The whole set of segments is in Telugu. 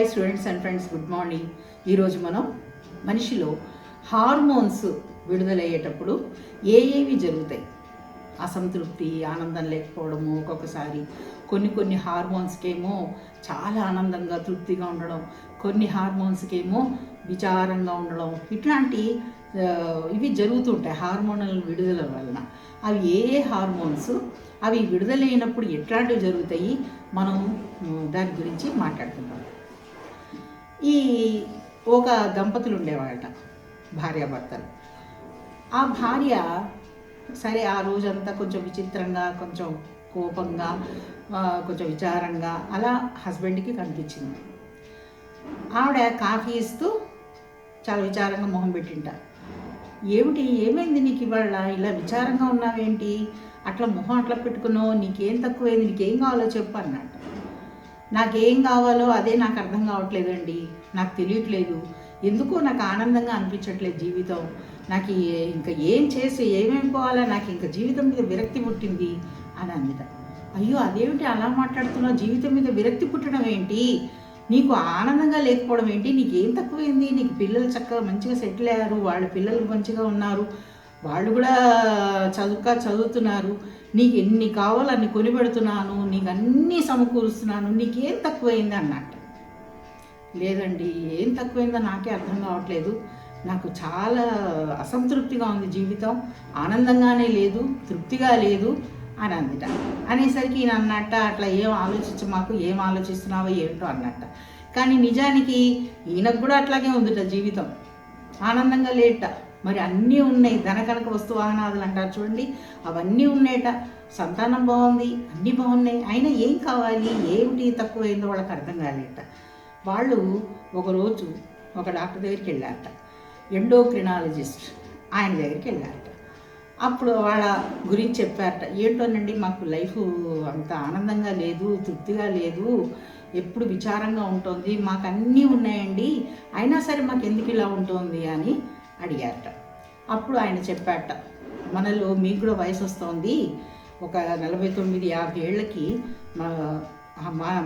Hi students and friends, good morning. ఈరోజు మనం మనిషిలో హార్మోన్స్ విడుదలయ్యేటప్పుడు ఏవి జరుగుతాయి, అసంతృప్తి, ఆనందం లేకపోవడము, ఒక్కొక్కసారి కొన్ని హార్మోన్స్కేమో చాలా ఆనందంగా తృప్తిగా ఉండడం, కొన్ని హార్మోన్స్కేమో విచారంగా ఉండడం, ఇట్లాంటి ఇవి జరుగుతుంటాయి హార్మోనల్ విడుదల వలన. అవి ఏ హార్మోన్స్, అవి విడుదలైనప్పుడు ఎట్లాంటివి జరుగుతాయి, మనం దాని గురించి మాట్లాడుకుందాం. ఈ ఒక దంపతులు ఉండేవాళ్ళట, భార్యాభర్తలు. ఆ భార్య సరే ఆ రోజంతా కొంచెం విచిత్రంగా, కొంచెం కోపంగా, కొంచెం విచారంగా అలా హస్బెండ్కి కనిపించింది. ఆవిడ కాఫీ ఇస్తూ చాలా విచారంగా మొహం పెట్టింట. ఏమైంది నీకు ఇవాళ ఇలా విచారంగా ఉన్నావేంటి, అట్లా మొహం అట్లా పెట్టుకున్నావు, నీకేం తక్కువైంది, నీకేం కావాలో చెప్పు అన్నట్టు. నాకేం కావాలో అదే నాకు అర్థం కావట్లేదండి, నాకు తెలియట్లేదు, ఎందుకో నాకు ఆనందంగా అనిపించట్లేదు జీవితం, నాకు ఇంకా ఏం చేసి ఏమేమి పోవాలా, నాకు ఇంకా జీవితం మీద విరక్తి పుట్టింది అని అందిట. అయ్యో అదేమిటి అలా మాట్లాడుతున్నావు, జీవితం మీద విరక్తి పుట్టడం ఏంటి, నీకు ఆనందంగా లేకపోవడం ఏంటి, నీకేం తక్కువైంది, నీకు పిల్లలు చక్కగా మంచిగా సెటిల్ అయ్యారు, వాళ్ళ పిల్లలు మంచిగా ఉన్నారు, వాళ్ళు కూడా చదువుతున్నారు, నీకు ఎన్ని కావాలో అన్ని కొనిపెడుతున్నాను, నీకు అన్నీ సమకూరుస్తున్నాను, నీకేం తక్కువైంది అన్నట్టు. లేదండి, ఏం తక్కువైందో నాకే అర్థం కావట్లేదు, నాకు చాలా అసంతృప్తిగా ఉంది జీవితం, ఆనందంగానే లేదు, తృప్తిగా లేదు అని అందిట. అనేసరికి ఈయన అన్నట్ట, అట్లా ఏం ఆలోచిస్తున్నావో ఏంటో అన్నట్ట. కానీ నిజానికి ఈయనకు కూడా అట్లాగే ఉందిట జీవితం, ఆనందంగా లేట. మరి అన్నీ ఉన్నాయి, ధనకనక వస్తు వాహనాదులు అంటారు చూడండి, అవన్నీ ఉన్నాయట, సంతానం బాగుంది, అన్నీ బాగున్నాయి, అయినా ఏం కావాలి, ఏమిటి తక్కువైందో వాళ్ళకి అర్థం కాలేట. వాళ్ళు ఒకరోజు ఒక డాక్టర్ దగ్గరికి వెళ్ళారట, ఎండోక్రినాలజిస్ట్, ఆయన దగ్గరికి వెళ్ళారట. అప్పుడు వాళ్ళ గురించి చెప్పారట. ఏంటోనండి, మాకు లైఫ్ అంత ఆనందంగా లేదు, తృప్తిగా లేదు, ఎప్పుడు విచారంగా ఉంటుంది, మాకు అన్నీ ఉన్నాయండి, అయినా సరే మాకు ఎందుకు ఇలా ఉంటుంది అని అడిగారట. అప్పుడు ఆయన చెప్పారట, మనలో మీకు కూడా వయసు వస్తుంది, ఒక 49-50 ఏళ్ళకి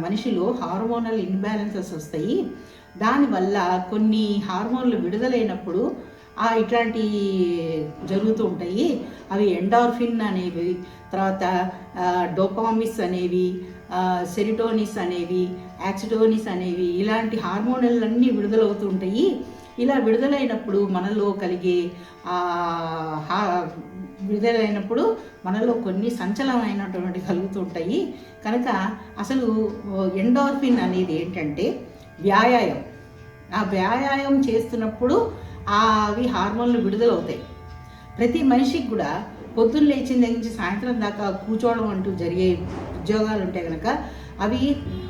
మనిషిలో హార్మోనల్ ఇన్బ్యాలెన్సెస్ వస్తాయి, దానివల్ల కొన్ని హార్మోన్లు విడుదలైనప్పుడు ఇట్లాంటి జరుగుతూ ఉంటాయి. అవి ఎండార్ఫిన్ అనేవి, తర్వాత డోపామిస్ అనేవి, సెరిటోనిస్ అనేవి, యాక్సిటోనిస్ అనేవి, ఇలాంటి హార్మోన్లన్నీ విడుదలవుతూ ఉంటాయి. ఇలా విడుదలైనప్పుడు మనలో కొన్ని సంచలనమైనటువంటి కలుగుతుంటాయి. కనుక అసలు ఎండార్ఫిన్ అనేది ఏంటంటే వ్యాయామం. ఆ వ్యాయామం చేస్తున్నప్పుడు అవి హార్మోన్లు విడుదలవుతాయి. ప్రతి మనిషికి కూడా పొద్దున్న లేచిన దగ్గర నుంచి సాయంత్రం దాకా కూర్చోవడం అంటూ జరిగే ఉద్యోగాలు ఉంటాయి కనుక అవి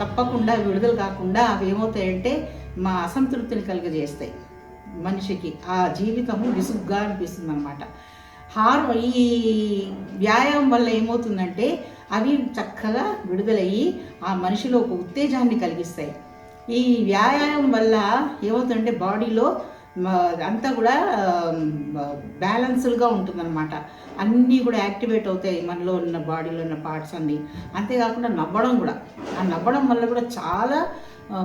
తప్పకుండా విడుదల కాకుండా అవి ఏమవుతాయంటే మా అసంతృప్తిని కలుగజేస్తాయి. మనిషికి ఆ జీవితము విసుగ్గా అనిపిస్తుంది అన్నమాట. ఈ వ్యాయామం వల్ల ఏమవుతుందంటే అవి చక్కగా విడుదలయ్యి ఆ మనిషిలో ఒక ఉత్తేజాన్ని కలిగిస్తాయి. ఈ వ్యాయామం వల్ల ఏమవుతుందంటే బాడీలో అంతా కూడా బ్యాలెన్స్డ్గా ఉంటుందన్నమాట. అన్నీ కూడా యాక్టివేట్ అవుతాయి, మనలో ఉన్న బాడీలో ఉన్న పార్ట్స్ అన్నీ. అంతేకాకుండా నవ్వడం కూడా, ఆ నవ్వడం వల్ల కూడా చాలా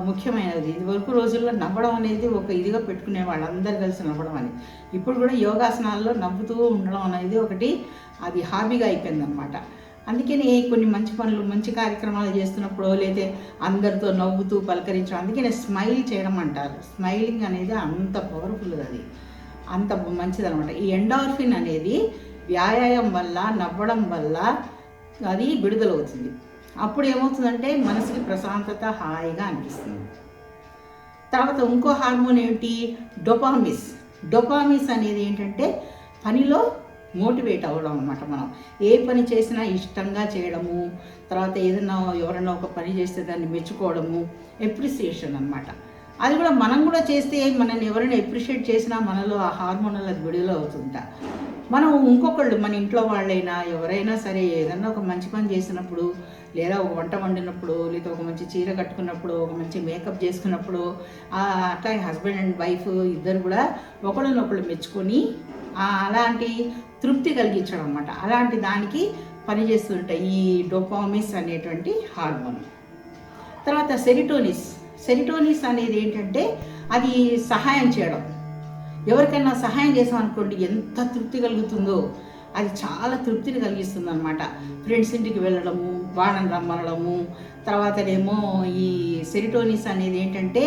ముఖ్యమైనది. ఇదివరకు రోజుల్లో నవ్వడం అనేది ఒక ఇదిగా పెట్టుకునే వాళ్ళందరూ కలిసి నవ్వడం అని. ఇప్పుడు కూడా యోగాసనాల్లో నవ్వుతూ ఉండడం అనేది ఒకటి, అది హాబీగా అయిపోయిందనమాట. అందుకని కొన్ని మంచి పనులు, మంచి కార్యక్రమాలు చేస్తున్నప్పుడు లేదా అందరితో నవ్వుతూ పలకరించడం, అందుకనే స్మైల్ చేయడం అంటారు. స్మైలింగ్ అనేది అంత పవర్ఫుల్, అది అంత మంచిదనమాట. ఈ ఎండార్ఫిన్ అనేది వ్యాయామం వల్ల, నవ్వడం వల్ల అది విడుదలవుతుంది. అప్పుడు ఏమవుతుందంటే మనసుకి ప్రశాంతత, హాయిగా అనిపిస్తుంది. తర్వాత ఇంకో హార్మోన్ ఏమిటి, డోపామిస్ అనేది ఏంటంటే పనిలో మోటివేట్ అవ్వడం అనమాట. మనం ఏ పని చేసినా ఇష్టంగా చేయడము, తర్వాత ఏదైనా ఎవరైనా ఒక పని చేస్తే దాన్ని మెచ్చుకోవడము, ఎప్రిసియేషన్ అనమాట. అది కూడా మనం కూడా చేస్తే మనల్ని ఎవరైనా ఎప్రిషియేట్ చేసినా మనలో ఆ హార్మోనల్ అది విడుదల అవుతుంటా. మనం ఇంకొకళ్ళు, మన ఇంట్లో వాళ్ళైనా ఎవరైనా సరే ఏదన్నా ఒక మంచి పని చేసినప్పుడు, లేదా ఒక వంట వండినప్పుడు, లేదా ఒక మంచి చీర కట్టుకున్నప్పుడు, ఒక మంచి మేకప్ చేసుకున్నప్పుడు, అట్లా హస్బెండ్ అండ్ వైఫ్ ఇద్దరు కూడా ఒకళ్ళనొకళ్ళు మెచ్చుకొని అలాంటి తృప్తి కలిగించడం అన్నమాట. అలాంటి దానికి పనిచేస్తుంటాయి ఈ డోపామిస్ అనేటువంటి హార్మోన్. తర్వాత సెరిటోనిన్ అనేది ఏంటంటే అది సహాయం చేయడం. ఎవరికైనా సహాయం చేసామనుకోండి ఎంత తృప్తి కలుగుతుందో, అది చాలా తృప్తిని కలిగిస్తుంది అనమాట. ఫ్రెండ్స్ ఇంటికి వెళ్ళడము, వాళ్ళని రమ్మనడము, తర్వాతనేమో ఈ సెరిటోనిన్ అనేది ఏంటంటే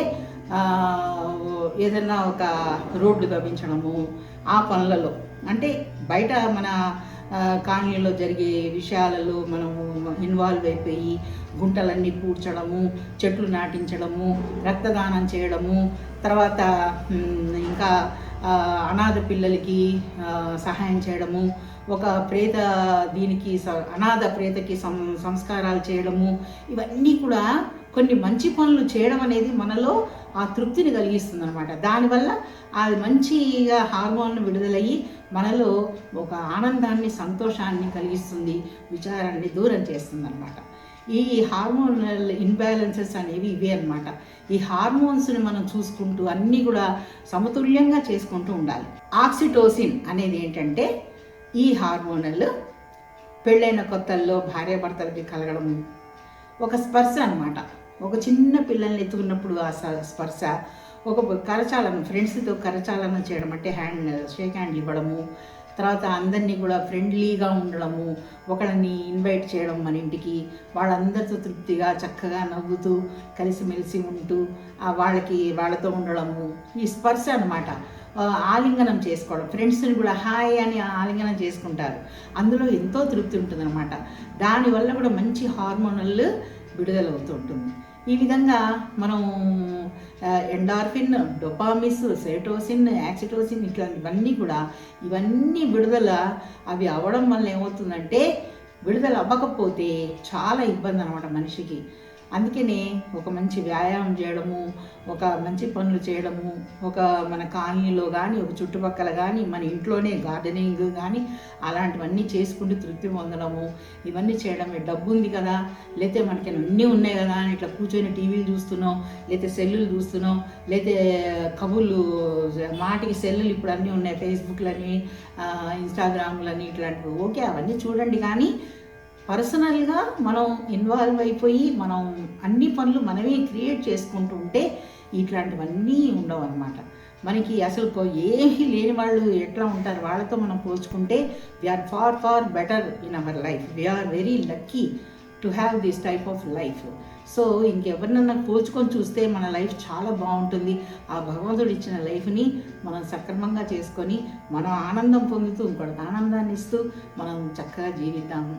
ఏదన్నా ఒక రోడ్లు గవ్వించడము, ఆ పనులలో అంటే బయట మన కాలనీలో జరిగే విషయాలలో మనము ఇన్వాల్వ్ అయిపోయి గుంటలన్నీ పూడ్చడము, చెట్లు నాటించడము, రక్తదానం చేయడము, తర్వాత ఇంకా అనాథ పిల్లలకి సహాయం చేయడము, ఒక ప్రేత దీనికి అనాథ ప్రేతకి సంస్కారాలు చేయడము, ఇవన్నీ కూడా కొన్ని మంచి పనులు చేయడం అనేది మనలో ఆ తృప్తిని కలిగిస్తుంది అనమాట. దానివల్ల అది మంచిగా హార్మోన్లు విడుదలయ్యి మనలో ఒక ఆనందాన్ని, సంతోషాన్ని కలిగిస్తుంది, విచారాన్ని దూరం చేస్తుంది అనమాట. ఈ హార్మోనల్ ఇన్బ్యాలెన్సెస్ అనేవి ఇవే అనమాట. ఈ హార్మోన్స్ని మనం చూసుకుంటూ అన్నీ కూడా సమతుల్యంగా చేసుకుంటూ ఉండాలి. ఆక్సిటోసిన్ అనేది ఏంటంటే ఈ హార్మోనల్ పెళ్ళైన కొత్తల్లో భార్యాభర్తలకి కలగడము, ఒక స్పర్శ అనమాట. ఒక చిన్న పిల్లల్ని ఎత్తుకున్నప్పుడు ఆ స్పర్శ, ఒక కరచాలనం, ఫ్రెండ్స్తో కరచాలనం చేయడం అంటే షేక్ హ్యాండ్ ఇవ్వడము, తర్వాత అందరినీ కూడా ఫ్రెండ్లీగా ఉండడము, ఒకళ్ళని ఇన్వైట్ చేయడం మన ఇంటికి, వాళ్ళందరితో తృప్తిగా చక్కగా నవ్వుతూ కలిసిమెలిసి ఉంటూ వాళ్ళతో ఉండడము, ఈ స్పర్శ అనమాట. ఆలింగనం చేసుకోవడం, ఫ్రెండ్స్ని కూడా హాయ్ అని ఆలింగనం చేసుకుంటారు, అందులో ఎంతో తృప్తి ఉంటుంది అనమాట. దానివల్ల కూడా మంచి హార్మోనల్ విడుదలవుతూ ఉంటుంది. ఈ విధంగా మనం ఎండార్ఫిన్, డోపామిన్, సెరోటోనిన్, ఆక్సిటోసిన్ ఇట్లాంటివన్నీ కూడా ఇవన్నీ విడుదల అవి అవ్వడం వల్ల ఏమవుతుందంటే, విడుదల అవ్వకపోతే చాలా ఇబ్బంది అనమాట మనిషికి. అందుకనే ఒక మంచి వ్యాయామం చేయడము, ఒక మంచి పనులు చేయడము, ఒక మన కాలనీలో కానీ ఒక చుట్టుపక్కల కానీ మన ఇంట్లోనే గార్డెనింగ్ కానీ అలాంటివన్నీ చేసుకుంటూ తృప్తి పొందడము, ఇవన్నీ చేయడమే. డబ్బు ఉంది కదా, లేకపోతే మనకి అన్నీ ఉన్నాయి కదా అని ఇట్లా కూర్చొని టీవీలు చూస్తున్నాం, లేకపోతే సెల్లులు చూస్తున్నాం, లేకపోతే కబుర్లు మాటికి సెల్లులు ఇప్పుడు అన్నీ ఉన్నాయి, ఫేస్బుక్లని, ఇన్స్టాగ్రామ్లని, ఇట్లాంటివి. ఓకే, అవన్నీ చూడండి, కానీ పర్సనల్గా మనం ఇన్వాల్వ్ అయిపోయి మనం అన్ని పనులు మనమే క్రియేట్ చేసుకుంటూ ఉంటే ఇట్లాంటివన్నీ ఉండవు అన్నమాట. మనకి అసలు ఏమీ లేని వాళ్ళు ఎట్లా ఉంటారు, వాళ్ళతో మనం పోల్చుకుంటే we're far far better in our life. We're very lucky to have this type of life. So ఇంకెవరినన్నా పోల్చుకొని చూస్తే మన లైఫ్ చాలా బాగుంటుంది. ఆ భగవంతుడు ఇచ్చిన లైఫ్ని మనం సక్రమంగా చేసుకొని మనం ఆనందం పొందుతూ ఇంకోటి ఆనందాన్ని ఇస్తూ మనం చక్కగా జీవితాము.